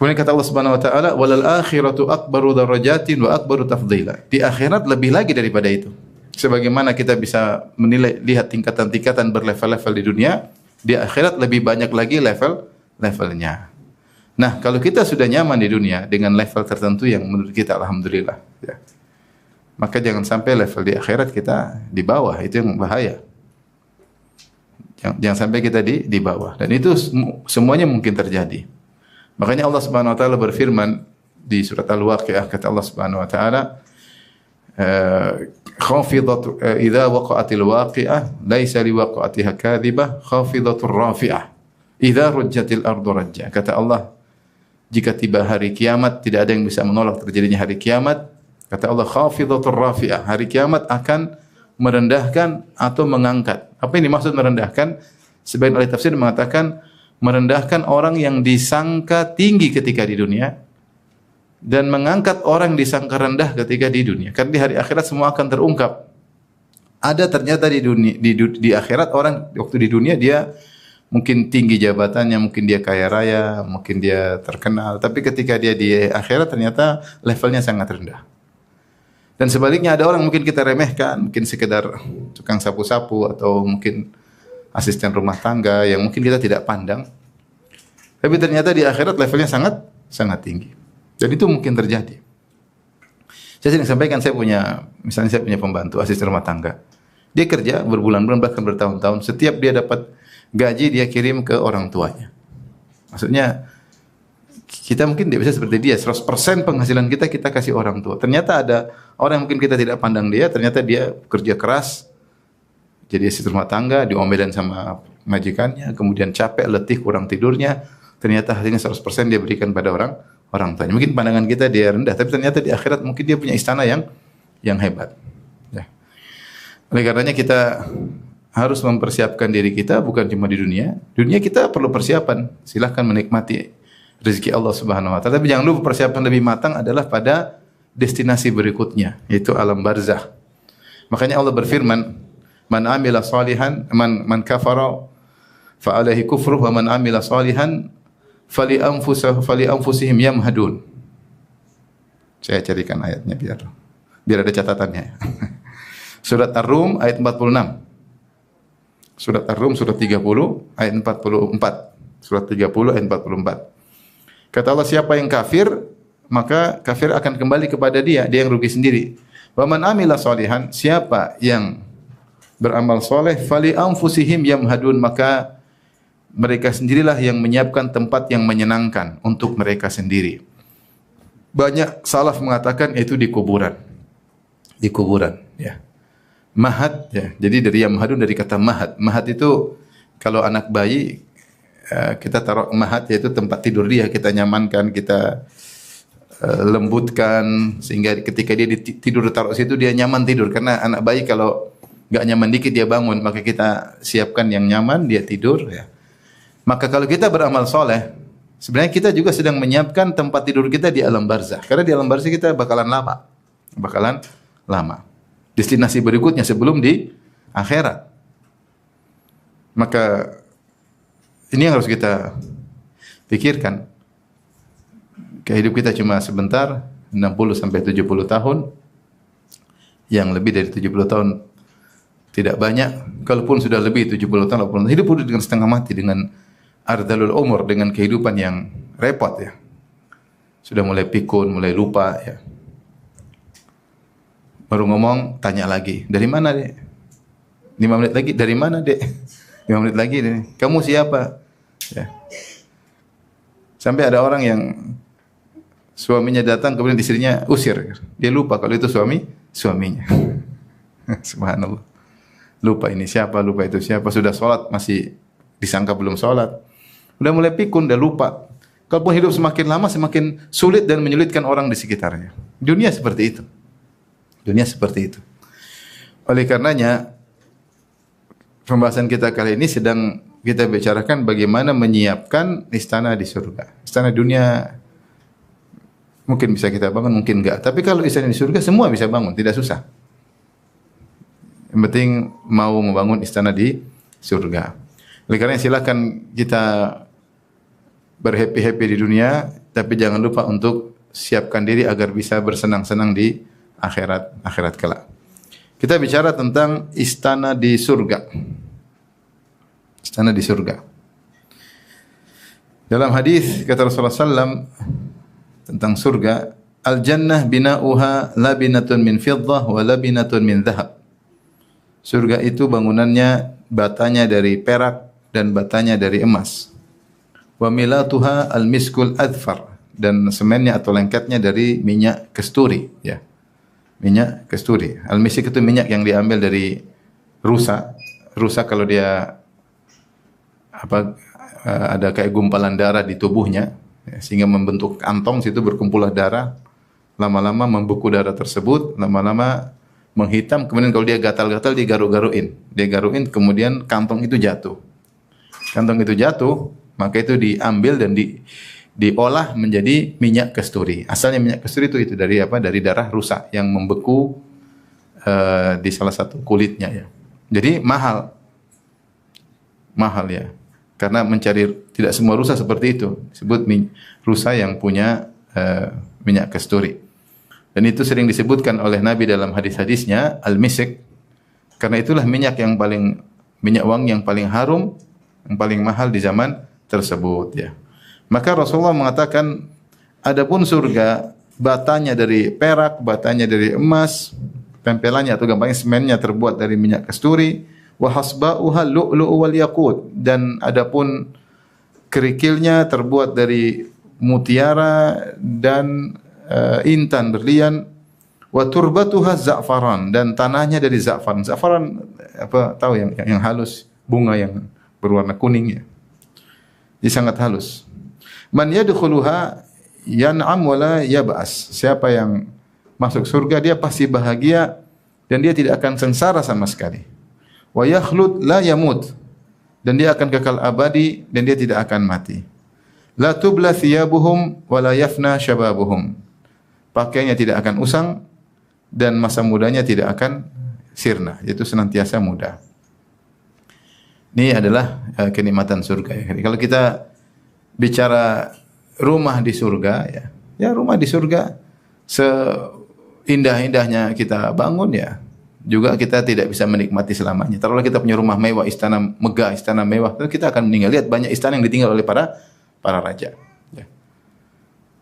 Kemudian kata Allah Subhanahu wa taala, "Walal akhiratu akbaru darajatin wa akbaru tafdila." Di akhirat lebih lagi daripada itu. Sebagaimana kita bisa menilai, lihat tingkatan-tingkatan berlevel-level di dunia, di akhirat lebih banyak lagi levelnya. Nah, kalau kita sudah nyaman di dunia dengan level tertentu yang menurut kita alhamdulillah, ya, maka jangan sampai level di akhirat kita di bawah, itu yang bahaya. Jangan sampai kita di bawah. Dan itu semuanya mungkin terjadi. Makanya Allah Subhanahu wa taala berfirman di surat Al-Waqiah, kata Allah Subhanahu wa taala, khafidatu idza waqa'atil waqi'ah laisa liwaqa'atiha kadhibah khafidatur rafi'ah idza rujjatil ardu rajja. Kata Allah, jika tiba hari kiamat tidak ada yang bisa menolak terjadinya hari kiamat. Kata Allah, khafidatur rafi'ah, hari kiamat akan merendahkan atau mengangkat. Apa yang dimaksud merendahkan? Sebagian ahli tafsir mengatakan merendahkan orang yang disangka tinggi ketika di dunia dan mengangkat orang yang disangka rendah ketika di dunia. Karena di hari akhirat semua akan terungkap. Ada ternyata di dunia, di akhirat orang waktu di dunia dia mungkin tinggi jabatannya, mungkin dia kaya raya, mungkin dia terkenal, tapi ketika dia di akhirat ternyata levelnya sangat rendah. Dan sebaliknya ada orang mungkin kita remehkan, mungkin sekedar tukang sapu-sapu atau mungkin asisten rumah tangga yang mungkin kita tidak pandang. Tapi ternyata di akhirat levelnya sangat tinggi. Dan itu mungkin terjadi. Saya sering sampaikan, misalnya saya punya pembantu asisten rumah tangga. Dia kerja berbulan-bulan bahkan bertahun-tahun, setiap dia dapat gaji dia kirim ke orang tuanya. Maksudnya kita mungkin tidak bisa seperti dia, 100% penghasilan kita kasih orang tua. Ternyata ada orang yang mungkin kita tidak pandang dia, ternyata dia kerja keras, jadi asisten rumah tangga, diomelin sama majikannya, kemudian capek, letih, kurang tidurnya, ternyata hasilnya 100% dia berikan pada orang tuanya. Mungkin pandangan kita dia rendah, tapi ternyata di akhirat mungkin dia punya istana yang hebat. Ya. Oleh karenanya kita harus mempersiapkan diri kita bukan cuma di dunia. Dunia kita perlu persiapan. Silahkan menikmati rezeki Allah Subhanahu wa taala. Tapi jangan lupa persiapan lebih matang adalah pada destinasi berikutnya, yaitu alam barzakh. Makanya Allah berfirman, "Man amila salihan, man kafara fa alaihi kufruh wa man amila salihan fali anfusihim yamhadun." Saya carikan ayatnya biar ada catatannya. Surat Ar-Rum ayat 46. Surat Ar-Rum surat 30 ayat 44. Surat 30 ayat 44. Kata Allah, siapa yang kafir, maka kafir akan kembali kepada dia yang rugi sendiri. Wa man amila salihan, siapa yang beramal soleh, fali anfusihim yamhadun, maka mereka sendirilah yang menyiapkan tempat yang menyenangkan untuk mereka sendiri. Banyak salaf mengatakan itu di kuburan. Di kuburan, ya. Mahad, ya. Jadi dari yamhadun dari kata mahad. Mahad itu kalau anak bayi kita taruh mahad, yaitu tempat tidur dia, kita nyamankan, kita lembutkan sehingga ketika dia tidur taruh situ dia nyaman tidur. Karena anak bayi kalau enggak nyaman dikit dia bangun, maka kita siapkan yang nyaman, dia tidur, ya. Maka kalau kita beramal soleh, sebenarnya kita juga sedang menyiapkan tempat tidur kita di alam barzakh. Karena di alam barzakh kita bakalan lama. Destinasi berikutnya sebelum di akhirat. Maka ini yang harus kita pikirkan. Kehidupan kita cuma sebentar, 60 sampai 70 tahun. Yang lebih dari 70 tahun tidak banyak. Kalaupun sudah lebih 70 tahun, 80 tahun, hidup dengan setengah mati, dengan ardalul umur, dengan kehidupan yang repot, ya. Sudah mulai pikun, mulai lupa, ya. Baru ngomong, tanya lagi, dari mana, Dek? 5 menit lagi, dari mana, Dek? 5 menit lagi, kamu siapa? Ya. Sampai ada orang yang suaminya datang kemudian istrinya usir. Dia lupa kalau itu suaminya. Subhanallah. Lupa ini siapa, lupa itu siapa. Sudah sholat masih disangka belum sholat. Udah mulai pikun, udah lupa. Kalaupun hidup semakin lama semakin sulit dan menyulitkan orang di sekitarnya. Dunia seperti itu. Dunia seperti itu. Oleh karenanya pembahasan kita kali ini sedang kita bicarakan bagaimana menyiapkan istana di surga. Istana dunia mungkin bisa kita bangun, mungkin enggak. Tapi kalau istana di surga semua bisa bangun, tidak susah. Yang penting mau membangun istana di surga. Oleh karena silakan kita berhappy-happy di dunia, tapi jangan lupa untuk siapkan diri agar bisa bersenang-senang di akhirat kelak. Kita bicara tentang istana di surga. Istana di surga. Dalam hadis kata Rasulullah SAW tentang surga, al-jannah bina'uha labinatun min fiddah wa labinatun min dhahab. Surga itu bangunannya batanya dari perak dan batanya dari emas. Wa milatuha al-miskul adfar, dan semennya atau lengketnya dari minyak kesturi, ya. Minyak kesturi. Al-misik itu minyak yang diambil dari rusa. Rusa kalau dia ada kayak gumpalan darah di tubuhnya, ya, sehingga membentuk kantong, situ berkumpullah darah, lama-lama membeku darah tersebut, lama-lama menghitam, kemudian kalau dia gatal-gatal dia garu-garuin, kemudian kantong itu jatuh. Kantong itu jatuh, maka itu diambil dan diolah menjadi minyak kesturi. Asalnya minyak kesturi itu dari apa? Dari darah rusa yang membeku di salah satu kulitnya, ya. Jadi mahal ya. Karena mencari, tidak semua rusa seperti itu. Disebut rusa yang punya minyak kesturi. Dan itu sering disebutkan oleh Nabi dalam hadis-hadisnya, al-misik. Karena itulah minyak wangi yang paling harum, yang paling mahal di zaman tersebut, ya. Maka Rasulullah mengatakan, adapun surga batanya dari perak, batanya dari emas, tempelannya atau gampangnya semennya terbuat dari minyak kesturi, wa hasba'uha lu'lu'u wal yaqut, dan adapun kerikilnya terbuat dari mutiara dan intan berlian, wa turbatuha za'faran, dan tanahnya dari za'faran. Za'faran tahu yang halus, bunga yang berwarna kuning, ya. Jadi sangat halus. Man yadkhuluha yan'am wa la yab'as. Siapa yang masuk surga dia pasti bahagia dan dia tidak akan sengsara sama sekali. Wa yakhlud la yamut, dan dia akan kekal abadi dan dia tidak akan mati. La tubla thiyabuhum wa la yafna syababuhum. Pakaiannya tidak akan usang dan masa mudanya tidak akan sirna, yaitu senantiasa muda. Ini adalah kenikmatan surga, ya. Kalau kita bicara rumah di surga, ya rumah di surga seindah-indahnya kita bangun, ya, juga kita tidak bisa menikmati selamanya. Taruhlah kita punya rumah mewah, istana megah, istana mewah, terus kita akan meninggal. Lihat banyak istana yang ditinggal oleh para raja, ya.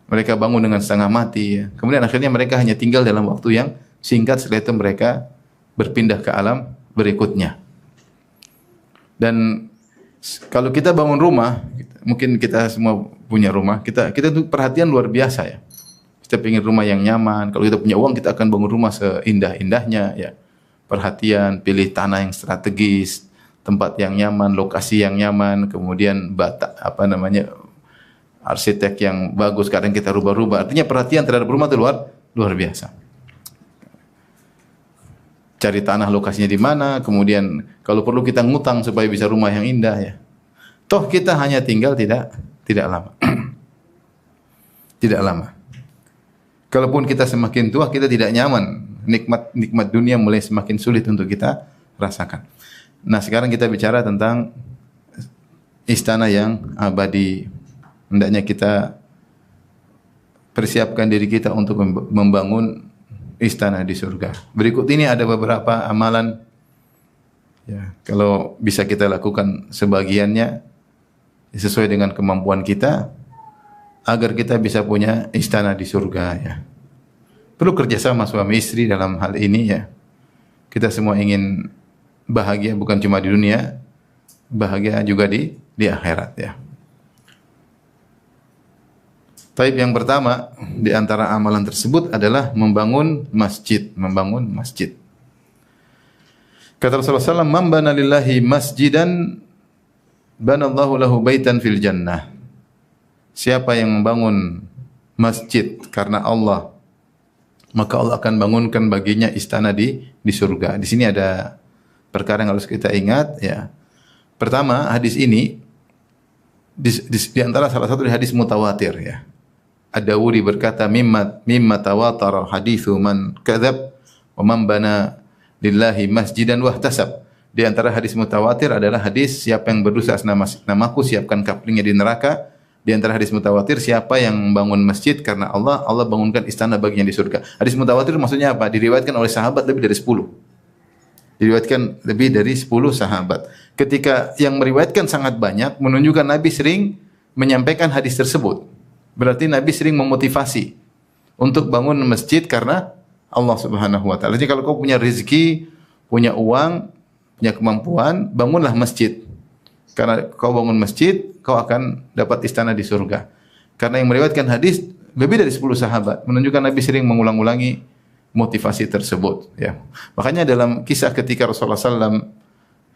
Mereka bangun dengan setengah mati, ya. Kemudian akhirnya mereka hanya tinggal dalam waktu yang singkat, setelah itu mereka berpindah ke alam berikutnya. Dan kalau kita bangun rumah, mungkin kita semua punya rumah, kita tuh perhatian luar biasa, ya. Kita ingin rumah yang nyaman. Kalau kita punya uang, kita akan bangun rumah seindah-indahnya, ya. Perhatian, pilih tanah yang strategis, tempat yang nyaman, lokasi yang nyaman, kemudian arsitek yang bagus, kadang kita rubah-rubah. Artinya perhatian terhadap rumah itu luar biasa. Cari tanah lokasinya di mana, kemudian kalau perlu kita ngutang supaya bisa rumah yang indah, ya. Toh kita hanya tinggal tidak lama. Tidak lama. Kalaupun kita semakin tua, kita tidak nyaman. Nikmat dunia mulai semakin sulit untuk kita rasakan. Nah, sekarang kita bicara tentang istana yang abadi. Hendaknya kita persiapkan diri kita untuk membangun istana di surga. Berikut ini ada beberapa amalan, ya, kalau bisa kita lakukan sebagiannya sesuai dengan kemampuan kita agar kita bisa punya istana di surga, ya. Perlu kerjasama suami istri dalam hal ini, ya. Kita semua ingin bahagia bukan cuma di dunia, bahagia juga di akhirat, ya. Taib yang pertama di antara amalan tersebut adalah membangun masjid. Kata Rasulullah SAW, "Man bana lillahi masjidan, banallahu lahu baitan fil jannah." Siapa yang membangun masjid karena Allah, maka Allah akan bangunkan baginya istana di surga. Di sini ada perkara yang harus kita ingat, ya. Pertama, hadis ini di antara salah satu hadis mutawatir, ya. Ad-Dawudi berkata, mimma tawatara hadithu man kadzab wa man bana lillahi masjidan wahtasab. Di antara hadis mutawatir adalah hadis siapa yang berdosa atas namaku, siapkan kaplingnya di neraka, Di antara hadis mutawatir, siapa yang bangun masjid karena Allah, Allah bangunkan istana baginya di surga. Hadis mutawatir maksudnya apa? Diriwayatkan oleh sahabat lebih dari 10. Diriwayatkan lebih dari 10 sahabat. Ketika yang meriwayatkan sangat banyak, menunjukkan Nabi sering menyampaikan hadis tersebut. Berarti Nabi sering memotivasi untuk bangun masjid karena Allah Subhanahu wa taala. Jadi kalau kau punya rezeki, punya uang, punya kemampuan, bangunlah masjid. Karena kau bangun masjid, kau akan dapat istana di surga. Karena yang meriwayatkan hadis lebih dari 10 sahabat, menunjukkan Nabi sering mengulang-ulangi motivasi tersebut. Ya. Makanya dalam kisah ketika Rasulullah SAW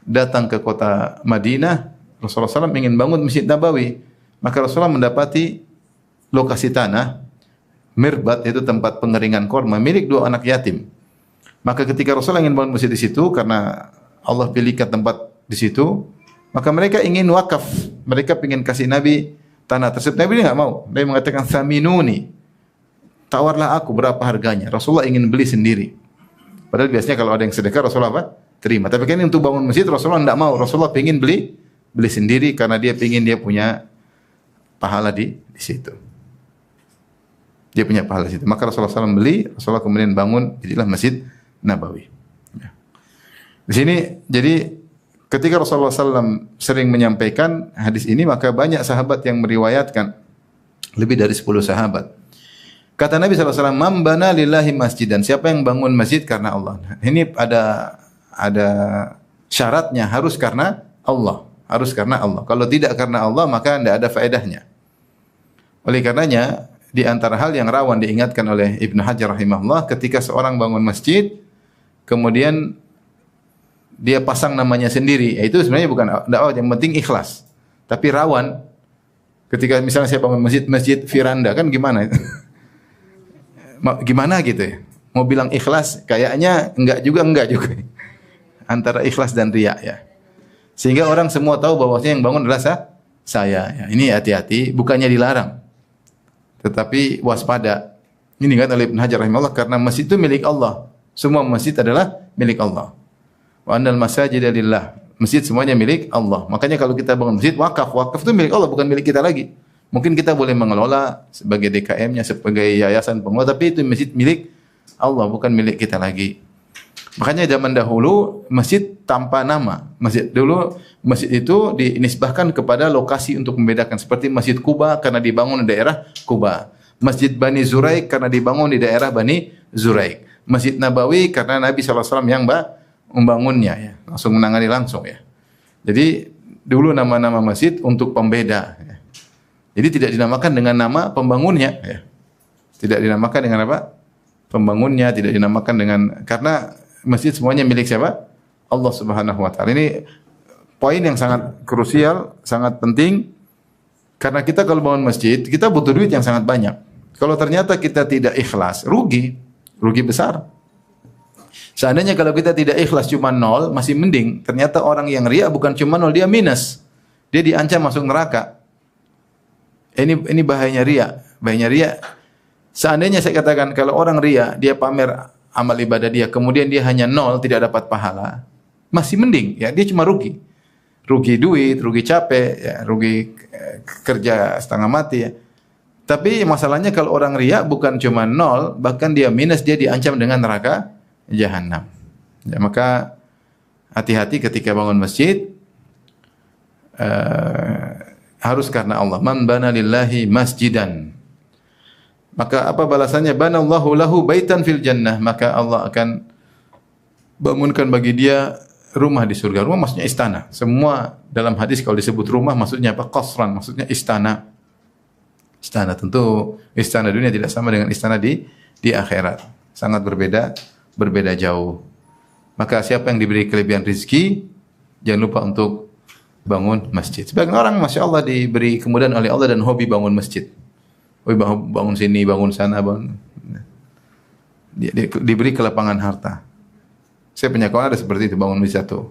datang ke kota Madinah, Rasulullah SAW ingin bangun Masjid Nabawi. Maka Rasulullah mendapati lokasi tanah, mirbat, yaitu tempat pengeringan korma, milik 2 anak yatim. Maka ketika Rasulullah ingin bangun masjid di situ, karena Allah pilihkan tempat di situ, maka mereka ingin wakaf. Mereka ingin kasih Nabi tanah tersebut. Nabi tidak mau. Nabi mengatakan, "Thaminuni." Tawarlah aku berapa harganya. Rasulullah ingin beli sendiri. Padahal biasanya kalau ada yang sedekah, Rasulullah apa? Terima. Tapi kan untuk bangun masjid, Rasulullah tidak mau. Rasulullah ingin beli sendiri karena dia ingin dia punya pahala di situ. Dia punya pahala di situ. Maka Rasulullah SAW beli, Rasulullah kemudian bangun, jadilah Masjid Nabawi. Ya. Di sini, jadi ketika Rasulullah SAW sering menyampaikan hadis ini, maka banyak sahabat yang meriwayatkan, lebih dari 10 sahabat. Kata Nabi SAW, "Man bana lillahi masjidan." Siapa yang bangun masjid karena Allah. Ini ada syaratnya, harus karena Allah. Harus karena Allah. Kalau tidak karena Allah, maka tidak ada faedahnya. Oleh karenanya, di antara hal yang rawan diingatkan oleh Ibnu Hajar rahimahullah, ketika seorang bangun masjid, kemudian dia pasang namanya sendiri, itu sebenarnya bukan dakwah, yang penting ikhlas. Tapi rawan ketika misalnya saya bangun masjid Firanda, kan gimana? Gimana gitu ya? Mau bilang ikhlas, kayaknya enggak juga. Antara ikhlas dan riya ya. Sehingga orang semua tahu bahwasanya yang bangun adalah saya. Ya. Ini hati-hati, bukannya dilarang, tetapi waspada. Ini kan oleh Ibnu Hajar rahimahullah, karena masjid itu milik Allah. Semua masjid adalah milik Allah. Wa annal masajida lillah. Masjid semuanya milik Allah. Makanya kalau kita bangun masjid, wakaf itu milik Allah, bukan milik kita lagi. Mungkin kita boleh mengelola sebagai DKM-nya, sebagai yayasan pengelola, tapi itu masjid milik Allah, bukan milik kita lagi. Makanya zaman dahulu masjid tanpa nama. Masjid itu dinisbahkan kepada lokasi untuk membedakan, seperti Masjid Quba karena dibangun di daerah Quba. Masjid Bani Zuraik karena dibangun di daerah Bani Zuraik. Masjid Nabawi karena Nabi SAW yang membangunnya ya, langsung menangani langsung ya. Jadi dulu nama-nama masjid untuk pembeda ya. Jadi tidak dinamakan dengan nama pembangunnya ya. Tidak dinamakan dengan apa? Pembangunnya, tidak dinamakan dengan, karena masjid semuanya milik siapa? Allah Subhanahu wa taala. Ini poin yang sangat krusial, sangat penting. Karena kita kalau bangun masjid, kita butuh duit yang sangat banyak. Kalau ternyata kita tidak ikhlas, rugi besar. Seandainya kalau kita tidak ikhlas cuma 0, masih mending. Ternyata orang yang riya bukan cuma 0, dia minus. Dia diancam masuk neraka. Ini bahayanya riya. Bahayanya riya. Seandainya saya katakan kalau orang riya, dia pamer amal ibadah dia, kemudian dia hanya 0, tidak dapat pahala, masih mending ya, dia cuma rugi duit, rugi capek ya, rugi kerja setengah mati ya. Tapi masalahnya kalau orang riya bukan cuma 0, bahkan dia minus, dia diancam dengan neraka jahanam ya. Maka hati-hati ketika bangun masjid, harus karena Allah. Man bana lillahi masjidan, maka apa balasannya? Banallahu lahu baitan fil jannah, maka Allah akan bangunkan bagi dia rumah di surga. Rumah maksudnya istana. Semua dalam hadis kalau disebut rumah maksudnya apa? Qasran, maksudnya istana. Istana, tentu istana dunia tidak sama dengan istana di akhirat. Sangat berbeda jauh. Maka siapa yang diberi kelebihan rezeki, jangan lupa untuk bangun masjid. Sebagian orang Masya Allah diberi kemudahan oleh Allah dan hobi bangun masjid. Bangun sini, bangun sana, dia diberi kelapangan harta. Saya punya kawan ada seperti itu, bangun masjid satu.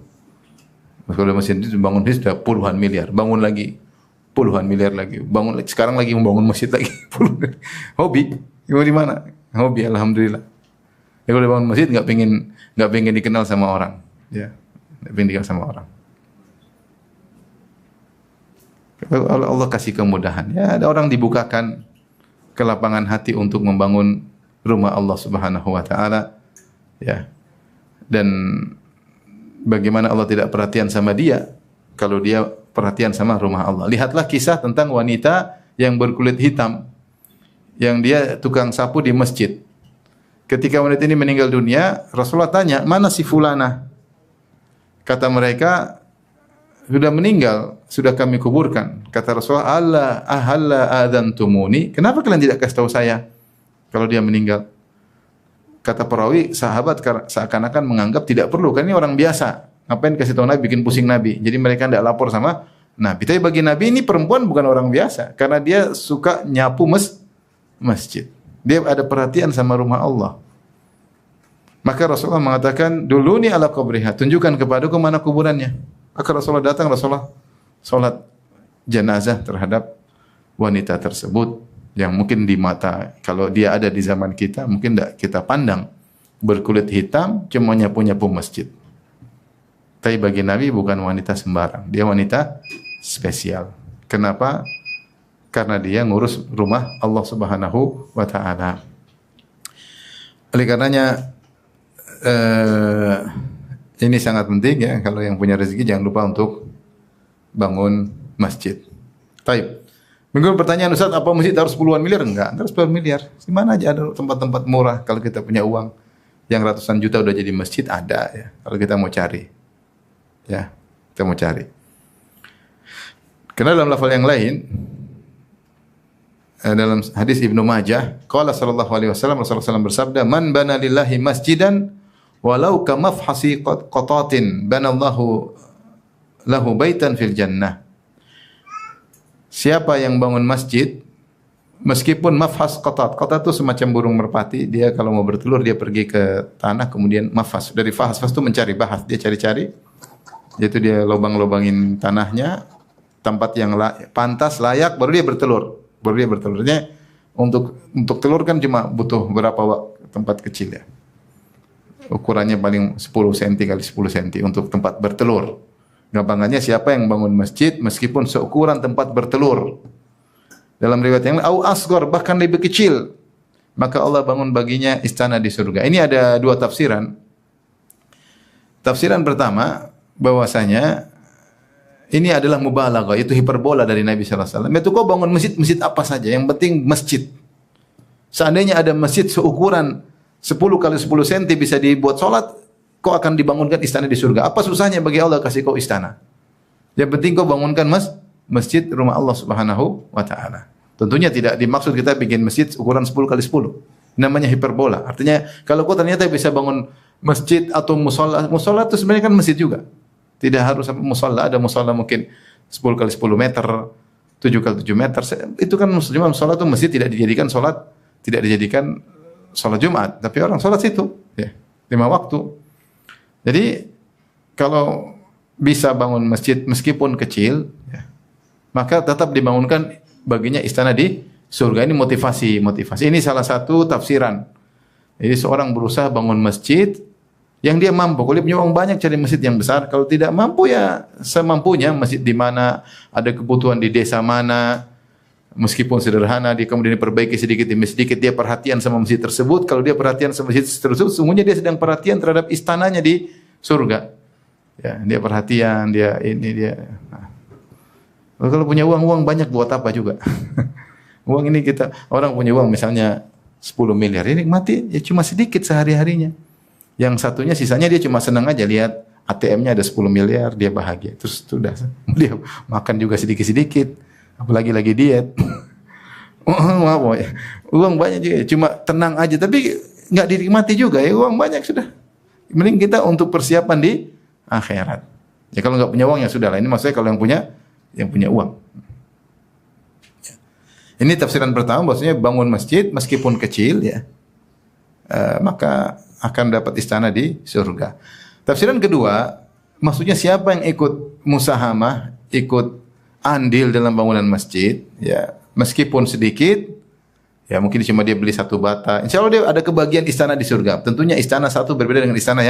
Kalau masjid itu bangun masjid sudah puluhan miliar, bangun lagi puluhan miliar lagi, bangun sekarang lagi membangun masjid lagi. Hobi, di mana? Hobi, alhamdulillah. Ya kalau bangun masjid nggak pengen dikenal sama orang, ya, nggak pengen dikenal sama orang. Allah kasih kemudahan. Ya, ada orang dibukakan kelapangan hati untuk membangun rumah Allah Subhanahu wa taala. Ya. Dan bagaimana Allah tidak perhatian sama dia kalau dia perhatian sama rumah Allah. Lihatlah kisah tentang wanita yang berkulit hitam yang dia tukang sapu di masjid. Ketika wanita ini meninggal dunia, Rasulullah tanya, "Mana si fulana?" Kata mereka, "Sudah meninggal, sudah kami kuburkan." Kata Rasulullah, "Ahalla adantumuni?" Kenapa kalian tidak kasih tahu saya kalau dia meninggal? Kata perawi, sahabat seakan-akan menganggap tidak perlu, kan ini orang biasa. Ngapain kasih tahu Nabi, bikin pusing Nabi. Jadi mereka tidak lapor sama Nabi. Tapi bagi Nabi ini perempuan bukan orang biasa, karena dia suka nyapu masjid. Dia ada perhatian sama rumah Allah. Maka Rasulullah mengatakan, "Duluni ala qabriha, tunjukkan kepadaku mana kuburannya." Maka Rasulullah datang, Rasulullah salat jenazah terhadap wanita tersebut yang mungkin di mata kalau dia ada di zaman kita mungkin tidak kita pandang, berkulit hitam cuma nyapu-nyapu masjid. Tapi bagi Nabi bukan wanita sembarang, dia wanita spesial. Kenapa? Karena dia ngurus rumah Allah Subhanahu wa taala. Oleh karenanya ini sangat penting ya, kalau yang punya rezeki jangan lupa untuk bangun masjid. Taib. Minggu pertanyaan, Ustaz, apa masjid harus puluhan miliar? Enggak, harus puluhan miliar. Di mana aja ada tempat-tempat murah kalau kita punya uang yang ratusan juta udah jadi masjid ada ya. Kalau kita mau cari. Ya, kita mau cari. Karena dalam lafal yang lain dalam hadis Ibnu Majah, qala sallallahu alaihi wasallam, Rasulullah SAW bersabda, "Man bana lillahi masjidan walau ka mafhasi qatatin banallahu lahu baitan fil jannah." Siapa yang bangun masjid meskipun mafhas qatat. Qatat itu semacam burung merpati, dia kalau mau bertelur dia pergi ke tanah kemudian mafhas. Dari fahas itu mencari, bahas, dia cari-cari. Yaitu dia lubang-lubangin tanahnya, tempat yang pantas, layak, baru dia bertelur. Baru dia bertelurnya untuk telur kan cuma butuh berapa tempat kecil ya. Ukurannya paling 10 cm kali 10 cm untuk tempat bertelur. Gampangannya siapa yang bangun masjid meskipun seukuran tempat bertelur. Dalam riwayat yang lain, au asghar, bahkan lebih kecil, maka Allah bangun baginya istana di surga. Ini ada dua tafsiran. Tafsiran pertama bahwasanya ini adalah mubalaghah, itu hiperbola dari Nabi sallallahu alaihi wasallam. Itu kau bangun masjid apa saja, yang penting masjid. Seandainya ada masjid seukuran 10 kali 10 cm bisa dibuat salat, kau akan dibangunkan istana di surga. Apa susahnya bagi Allah kasih kau istana? Yang penting kau bangunkan masjid rumah Allah Subhanahu wa taala. Tentunya tidak dimaksud kita bikin masjid ukuran 10 kali 10. Namanya hiperbola. Artinya kalau kau ternyata bisa bangun masjid atau musola itu sebenarnya kan masjid juga. Tidak harus sampai musola, ada musola mungkin 10 kali 10 meter, 7 kali 7 meter. Itu kan cuma musola itu masjid, tidak dijadikan salat Jumat, tapi orang salat situ ya, 5 waktu. Jadi kalau bisa bangun masjid meskipun kecil ya, maka tetap dibangunkan baginya istana di surga. Ini motivasi. Ini salah satu tafsiran. Jadi seorang berusaha bangun masjid yang dia mampu. Kalau dia punya uang banyak cari masjid yang besar. Kalau tidak mampu ya semampunya, masjid di mana, ada kebutuhan di desa mana, meskipun sederhana, dia kemudian diperbaiki sedikit demi sedikit, dia perhatian sama masjid tersebut. Kalau dia perhatian sama masjid tersebut, sesungguhnya dia sedang perhatian terhadap istananya di surga. Ya, dia perhatian, dia ini dia. Nah. Kalau punya uang banyak buat apa juga? Uang ini orang punya uang misalnya 10 miliar, ini mati ya cuma sedikit sehari-harinya. Yang satunya sisanya dia cuma senang aja lihat ATM-nya ada 10 miliar, dia bahagia. Terus sudah dia makan juga sedikit-sedikit, apalagi lagi diet. Uang banyak juga, cuma tenang aja, tapi nggak dinikmati juga ya, uang banyak sudah. Mending kita untuk persiapan di akhirat. Ya kalau nggak punya uang ya sudah lah. Ini maksudnya kalau yang punya uang. Ini tafsiran pertama, bahwasanya bangun masjid meskipun kecil ya, maka akan dapat istana di surga. Tafsiran kedua, maksudnya siapa yang ikut musahamah, ikut andil dalam bangunan masjid, ya meskipun sedikit, ya mungkin cuma dia beli 1 bata, insya Allah dia ada kebagian istana di surga. Tentunya istana satu berbeda dengan istana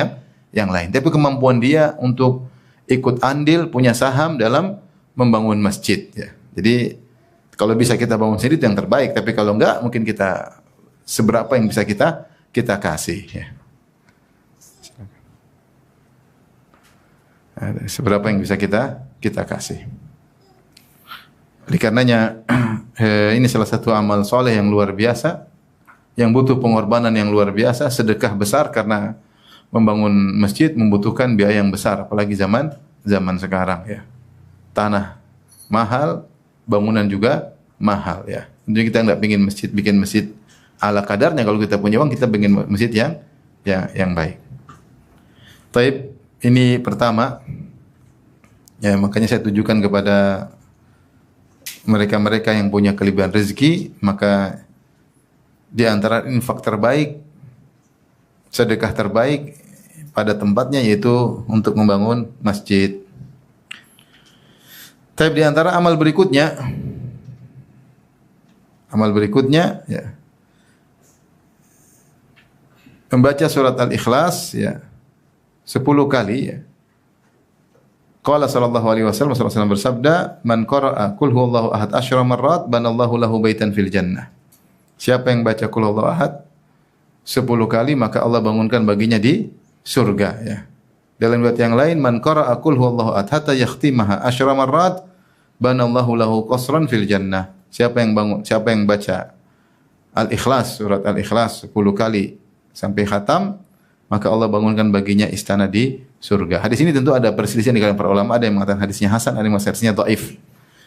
yang lain. Tapi kemampuan dia untuk ikut andil, punya saham dalam membangun masjid, ya. Jadi kalau bisa kita bangun sendiri itu yang terbaik, tapi kalau enggak mungkin kita seberapa yang bisa kita kasih ya. Seberapa yang bisa kita kasih. Oleh karenanya ini salah satu amal soleh yang luar biasa, yang butuh pengorbanan yang luar biasa, sedekah besar karena membangun masjid membutuhkan biaya yang besar, apalagi zaman sekarang ya. Tanah mahal, bangunan juga mahal ya. Tentunya kita nggak bikin masjid ala kadarnya. Kalau kita punya uang kita bikin masjid yang baik. Taib, ini pertama. Ya, makanya saya tujukan kepada mereka-mereka yang punya kelebihan rezeki, maka di antara infak terbaik, sedekah terbaik pada tempatnya yaitu untuk membangun masjid. Tapi di antara amal berikutnya ya, membaca surat Al-Ikhlas ya 10 kali ya. Qala sallallahu alaihi wasallam, Rasulullah bersabda, "Man qara'a qul huwallahu ahad asyra marrat banallahu lahu baitan fil jannah." Siapa yang baca qul huwallahu ahad 10 kali maka Allah bangunkan baginya di surga ya. Dalam riwayat yang lain, "Man qara'a qul huwallahu ahad hatta yakhtimaha asyra marrat banallahu lahu qasran fil jannah." Siapa yang baca Al-Ikhlas, surat Al-Ikhlas 10 kali sampai khatam, maka Allah bangunkan baginya istana di surga. Hadis ini tentu ada perselisihan di kalangan para ulama, ada yang mengatakan hadisnya hasan, ada yang mengatakan hadisnya dhaif.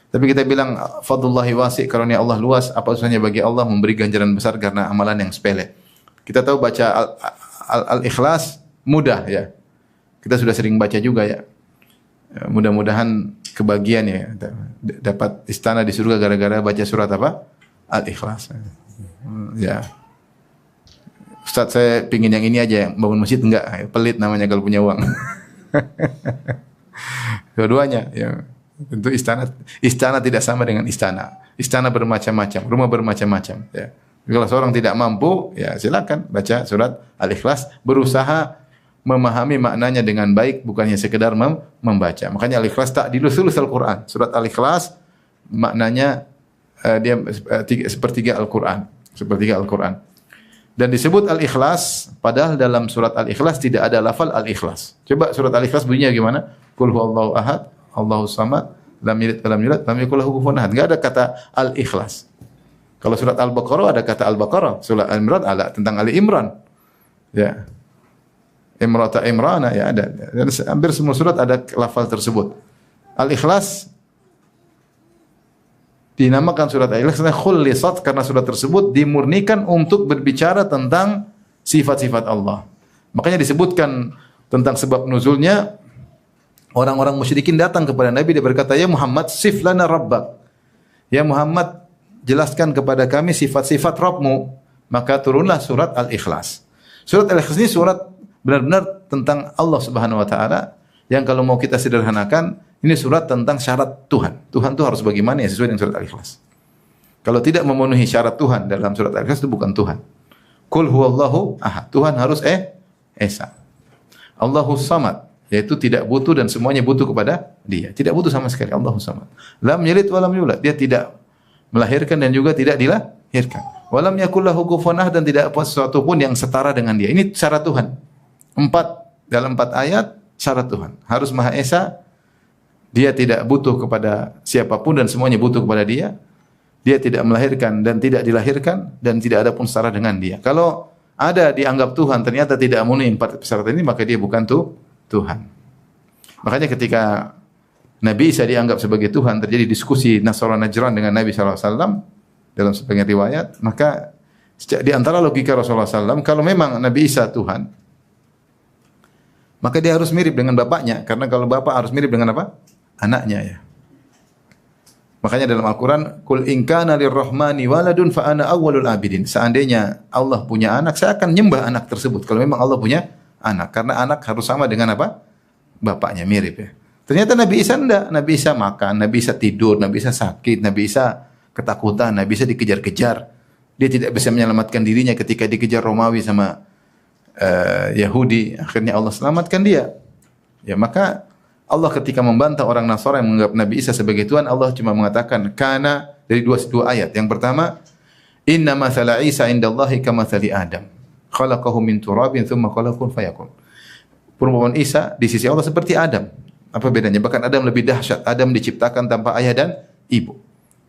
Tapi kita bilang fadlullahi wasi', karunia Allah luas, apa susahnya bagi Allah memberi ganjaran besar karena amalan yang sepele. Kita tahu baca Al-Ikhlas mudah ya. Kita sudah sering baca juga ya. Mudah-mudahan kebagian ya, dapat istana di surga gara-gara baca surat apa? Al-Ikhlas. Ya. Ustaz, saya pingin yang ini aja, yang bangun masjid enggak, pelit namanya kalau punya uang. Dua-duanya ya. Tentu istana tidak sama dengan istana. Istana bermacam-macam, rumah bermacam-macam ya. Kalau seorang tidak mampu, ya silakan baca surat Al-Ikhlas, berusaha memahami maknanya dengan baik, bukannya sekedar membaca. Makanya Al-Ikhlas ta'dilus Al-Qur'an. Surat Al-Ikhlas maknanya dia sepertiga Al-Qur'an, sepertiga Al-Qur'an. Dan disebut Al-Ikhlas, padahal dalam surat Al-Ikhlas tidak ada lafal Al-Ikhlas. Coba surat Al-Ikhlas bunyinya gimana? Qul huwallahu ahad, Allahus samad, lam yalid wa lam yulad, lam yakul lahu kufuwan ahad. Enggak ada kata Al-Ikhlas. Kalau surat Al-Baqarah ada kata Al-Baqarah, surat Al-Imran ada tentang Ali Imran. Ya. Imrata Imrana ya ada. Dan hampir semua surat ada lafal tersebut. Al-Ikhlas dinamakan surat Al-Ikhlas karena khulisat, karena surat tersebut dimurnikan untuk berbicara tentang sifat-sifat Allah. Makanya disebutkan tentang sebab nuzulnya, orang-orang musyrikin datang kepada Nabi, dia berkata, "Ya Muhammad, sif lana rabbak." Ya Muhammad, jelaskan kepada kami sifat-sifat Rabbmu. Maka turunlah surat Al-Ikhlas. Surat Al-Ikhlas ini surat benar-benar tentang Allah Subhanahu wa taala, yang kalau mau kita sederhanakan, ini surat tentang syarat Tuhan. Tuhan itu harus bagaimana ya, sesuai dengan surat Al-Ikhlas. Kalau tidak memenuhi syarat Tuhan dalam surat Al-Ikhlas itu bukan Tuhan. Qul huwallahu ahad. Tuhan harus esa. Allahus samad, yaitu tidak butuh dan semuanya butuh kepada Dia. Tidak butuh sama sekali, Allahus samad. Lam yalid wa lam yulad. Dia tidak melahirkan dan juga tidak dilahirkan. Wa lam yakul lahu kufuwan ahad, dan tidak apa sesuatu pun yang setara dengan Dia. Ini syarat Tuhan. Dalam 4 ayat syarat Tuhan. Harus Maha Esa. Dia tidak butuh kepada siapapun dan semuanya butuh kepada Dia. Dia tidak melahirkan dan tidak dilahirkan, dan tidak ada pun setara dengan Dia. Kalau ada dianggap Tuhan ternyata tidak memenuhi 4 syarat ini, maka dia bukan Tuhan. Makanya ketika Nabi Isa dianggap sebagai Tuhan, terjadi diskusi Nasara Najran dengan Nabi SAW dalam sebagian riwayat, maka di antara logika Rasulullah SAW, kalau memang Nabi Isa Tuhan, maka dia harus mirip dengan bapaknya, karena kalau bapak harus mirip dengan apa? Anaknya ya. Makanya dalam Al-Quran, "Qul in kana lirrahmani waladun fa ana awwalul abidin." Seandainya Allah punya anak, saya akan nyembah anak tersebut. Kalau memang Allah punya anak, karena anak harus sama dengan apa? Bapaknya, mirip ya. Ternyata Nabi Isa enggak. Nabi Isa makan, Nabi Isa tidur, Nabi Isa sakit, Nabi Isa ketakutan, Nabi Isa dikejar-kejar. Dia tidak bisa menyelamatkan dirinya ketika dikejar Romawi sama Yahudi. Akhirnya Allah selamatkan dia. Ya, maka Allah ketika membantah orang Nasara yang menganggap Nabi Isa sebagai Tuhan, Allah cuma mengatakan kana dari dua ayat. Yang pertama, inna mathala Isa indallahi kamathali Adam. Khalaqahu min turabin thumma qala kun fayakun. Perumpamaan Isa di sisi Allah seperti Adam. Apa bedanya? Bahkan Adam lebih dahsyat. Adam diciptakan tanpa ayah dan ibu.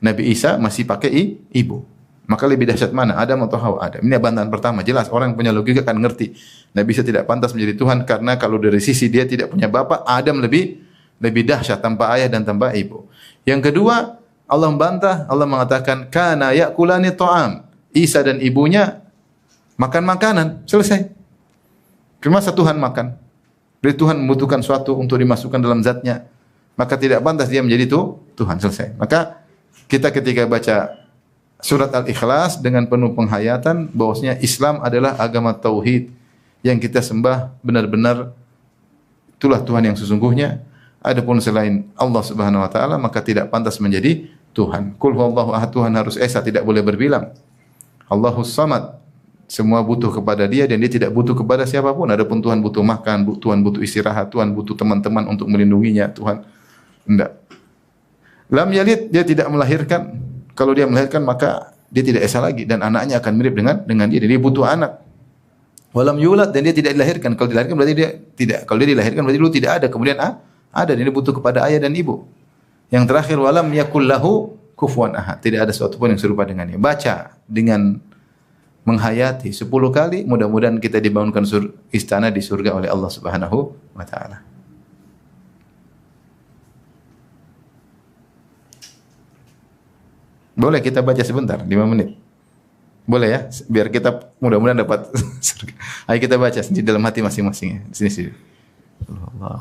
Nabi Isa masih pakai ibu. Maka lebih dahsyat mana? Adam atau Hawa? Adam. Ini bantahan pertama. Jelas orang yang punya logika akan ngerti. Nabi Isa tidak pantas menjadi Tuhan karena kalau dari sisi dia tidak punya bapak, Adam lebih dahsyat tanpa ayah dan tanpa ibu. Yang kedua, Allah membantah, Allah mengatakan kana yakulani ta'am. Isa dan ibunya makan makanan. Selesai. Masa Tuhan makan? Jadi Tuhan membutuhkan suatu untuk dimasukkan dalam zatnya. Maka tidak pantas dia menjadi Tuhan. Selesai. Maka kita ketika baca surat Al-Ikhlas dengan penuh penghayatan bahwasanya Islam adalah agama tauhid yang kita sembah benar-benar itulah Tuhan yang sesungguhnya. Adapun selain Allah Subhanahu wa taala maka tidak pantas menjadi Tuhan. Qul huwallahu ahad, Tuhan harus esa, tidak boleh berbilang. Allahus samad, semua butuh kepada Dia dan Dia tidak butuh kepada siapapun. Adapun Tuhan butuh makan, Tuhan butuh istirahat, Tuhan butuh teman-teman untuk melindunginya, Tuhan enggak. Lam yalid, dia tidak melahirkan. Kalau dia melahirkan maka dia tidak esa lagi dan anaknya akan mirip dengan dia. Dia butuh anak. Walam yulad, dan dia tidak dilahirkan. Kalau dilahirkan berarti dia tidak. Kalau dia dilahirkan berarti dulu tidak ada. Kemudian ada. Dia butuh kepada ayah dan ibu. Yang terakhir walam yakul lahu kufuwan ahad. Tidak ada sesuatu pun yang serupa dengannya. Baca dengan menghayati 10 kali, mudah-mudahan kita dibangunkan istana di surga oleh Allah Subhanahu wa taala. Boleh kita baca sebentar, 5 menit. Boleh ya? Biar kita mudah-mudahan dapat surga. Ayo kita baca di dalam hati masing-masing ya. Di sini. Allah.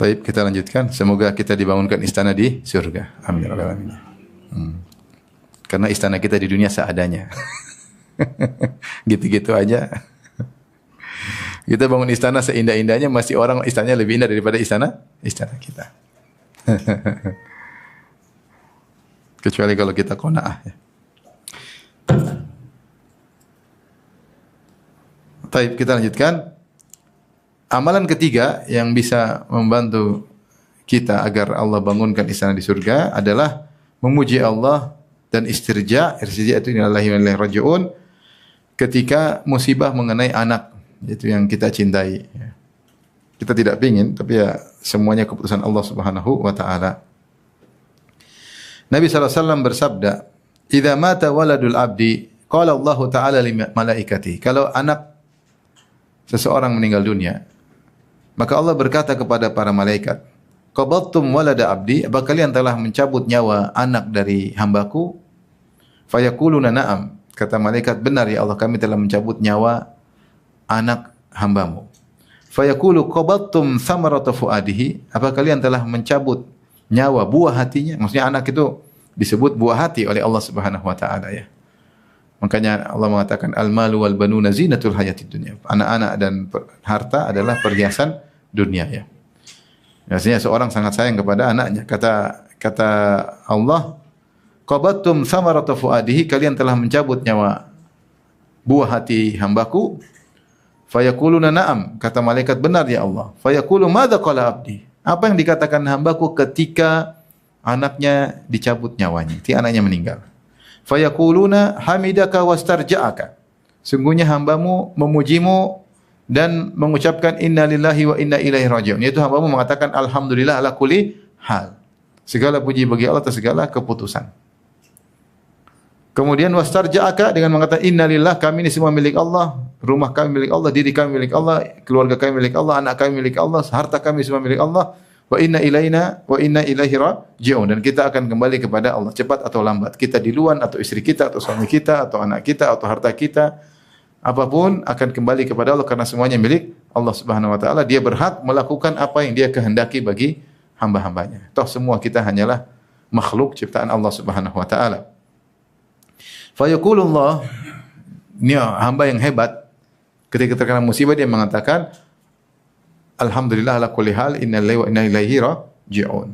Baik, kita lanjutkan. Semoga kita dibangunkan istana di surga. Amin ya rabbal alamin. Karena istana kita di dunia seadanya. Gitu-gitu aja. Kita bangun istana seindah-indahnya, masih orang istananya lebih indah daripada istana kita. Kecuali kalau kita qanaah. Ya. Baik, kita lanjutkan. Amalan ketiga yang bisa membantu kita agar Allah bangunkan istana di surga adalah memuji Allah dan istirja. Istirja itu innalillahi wa inna ilaihi raji'un. Ketika musibah mengenai anak, itu yang kita cintai. Kita tidak pingin, tapi ya semuanya keputusan Allah Subhanahu wa taala. Nabi SAW bersabda, "Idza mata waladul abdi, qala Allah Ta'ala li malaikati." Kalau anak seseorang meninggal dunia, maka Allah berkata kepada para malaikat, "Qabattum walada abdi?" Apa kalian telah mencabut nyawa anak dari hambaku? Fayaquluna na'am. Kata malaikat, "Benar ya Allah, kami telah mencabut nyawa anak hambamu." Fayaqulu qabattum thamarata fuadihi? Apa kalian telah mencabut nyawa buah hatinya? Maksudnya anak itu disebut buah hati oleh Allah Subhanahu wa taala ya. Makanya Allah mengatakan al-malu wal banuna zinatul hayatid dunya. Anak-anak dan harta adalah perhiasan dunia ya. Biasanya seorang sangat sayang kepada anaknya. Kata Allah, qabattum thamarata fuadihi, kalian telah mencabut nyawa buah hati hambaku. Fayaquluna na'am, kata malaikat, benar ya Allah. Fayaqulu madza qala abdi? Apa yang dikatakan hambaku ketika anaknya dicabut nyawanya, ketika anaknya meninggal? Fayaquluna hamidaka wastarja'aka. Sungguhnya hambamu memujimu dan mengucapkan inna lillahi wa inna ilaihi raji'un. Yaitu hambamu mengatakan alhamdulillah ala kulli hal. Segala puji bagi Allah atas segala keputusan. Kemudian wastarja'aka dengan mengatakan innalillah, kami ini semua milik Allah, rumah kami milik Allah, diri kami milik Allah, keluarga kami milik Allah, anak kami milik Allah, harta kami semua milik Allah. Wa inna ilaihi raji'un, dan kita akan kembali kepada Allah cepat atau lambat. Kita duluan atau istri kita atau suami kita atau anak kita atau harta kita, apapun akan kembali kepada Allah karena semuanya milik Allah Subhanahu wa taala. Dia berhak melakukan apa yang Dia kehendaki bagi hamba-hambanya. Toh semua kita hanyalah makhluk ciptaan Allah Subhanahu wa taala. Fa yaqulullah, ini hamba yang hebat, ketika terkena musibah dia mengatakan alhamdulillah ala kulli hal, inna lillahi wa inna ilaihi raji'un.